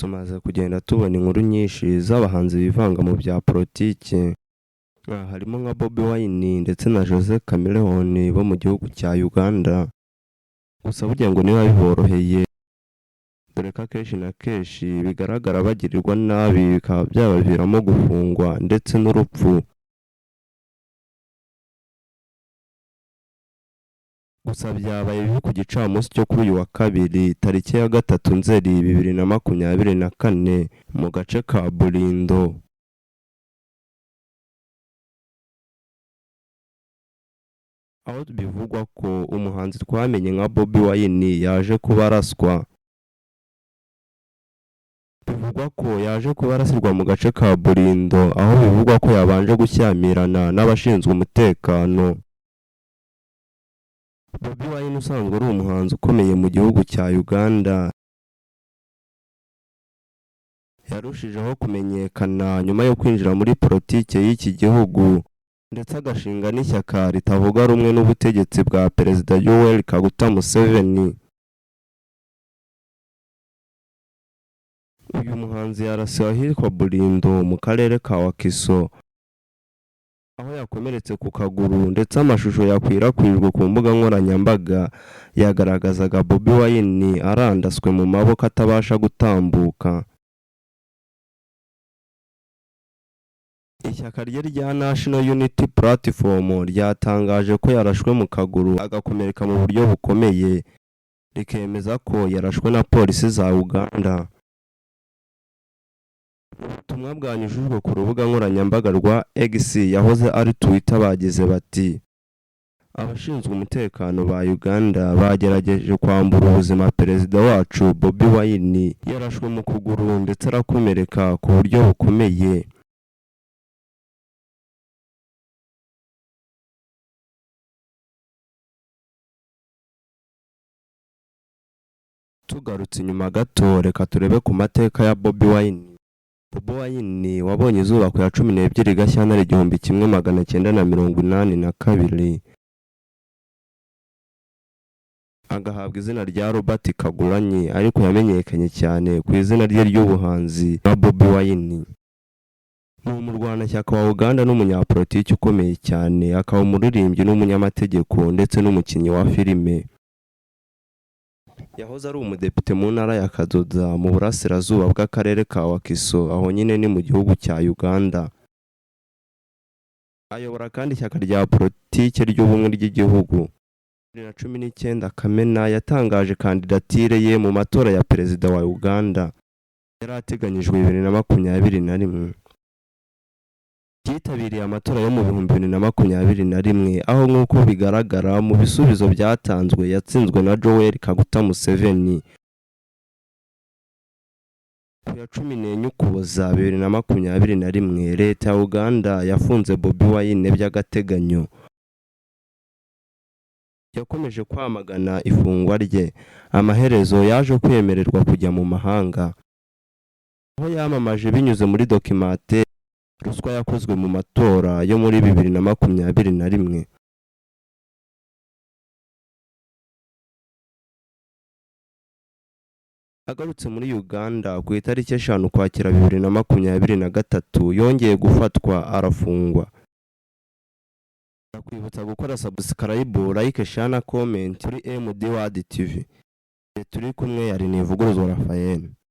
tumaze kugenda tubona inkuru nyinshi z'abahanzi bivanga mu bya politiki. Harimo nka Bobi Wine ndetse na Jose Chameleone bo mu gihugu cya Uganda. Gusa burya ngo niba biboroheye, dore ko akenshi na kenshi bigaragara bagirirwa nabi bikaba byabaviramo gufungwa ndetse n'urupfu. Gusa byabaye bibi ku gicamunsi cyo kuri uyu wa kabiri tariki ya 3 Nzeri 2024 mu gace ka Bulindo. Aho bivugwa ko umuhanzi twamenye nka Bobi Wine yaje kuba araswa. Bivugwa ko yaje kuba arasirwa mu gace ka Bulindo, aho bivugwa ko yabanje gushyamirana n'abashinzwe umutekano. Bobi Wine usanzwe ari umuhanzi ukomeye mu gihugu cya Uganda, yarushijeho kumenyekana nyuma yo kwinjira muri politiki y'iki gihugu ndetse agashinga n'ishyaka ritavuga rumwe n'ubutegetsi bwa Perezida Yoweri Kaguta Museveni. Uyu muhanzi yarasiwe ahitwa Bulindo mu karere ka Wakiso, aho yakomeretse ku kaguru ndetse amashusho yakwirakwijwe ku mbuga nkoranyambaga yagaragazaga Bobi Wine arandaswe mu maboko atabasha gutambuka. Ishyaka rye rya National Unity Platform ryatangaje ko yarashwe mu kaguru agakomereka mu buryo bukomeye, rikemeza ko yarashwe na polisi za Uganda. Ubutumwa bwanyujijwe ku rubuga nkoranyambaga rwa X yahoze ari Twitter bagize bati: abashinzwe umutekano ba Uganda bagerageje kwambura ubuzima perezida wacu Bobi Wine, yarashwe mu kuguru ndetse arakomereka ku buryo bukomeye. Tugarutse inyuma gato, reka turebe ku mateka ya Bobi Wine. Bobi Wine wabonye izuba ku ya 12 Gashyantare 1982, agahabwa izina rya Robert Kyagulanyi, ariko yamenyekanye cyane ku izina rye ry'ubuhanzi nka Bobi Wine. Ni umurwanashyaka wa Uganda n'umunyapolitiki ukomeye cyane, akaba umuririmbyi n'umunyamategeko ndetse n'umukinnyi wa filime. Yahoze ari umudepite mu ntara ya Kadoza mu burasirazuba bw'akarere ka Wakiso, aho nyine ni mu gihugu cya Uganda. Ayobora kandi ishyaka rya politiki ry'ubumwe ry'igihugu. 2019 Kamena yatangaje kandidatire ye mu matora ya perezida wa Uganda yari ateganyijwe 2021. Yitabiriye amatora yo mu 2021, aho nk'uko bigaragara mu bisubizo byatanzwe yatsinzwe na Yoweri Kaguta Museveni. Ku ya 14 Ukuboza 2021, leta ya Uganda yafunze Bobi Wine by'agateganyo. Yakomeje kwamagana ifungwa rye, amaherezo yaje kwemererwa kujya mu mahanga, aho yamamaje binyuze muri documente ruswa yakozwe mu matora yo muri 2021. Agarutse muri Uganda ku itariki 5 Ukwakira 2023, yongeye gufatwa arafungwa. Nakwibutsa gukora subscribe, like, share na comment kuri MD World TV. Turi kumwe, yari Nivuguruzwa Raphael.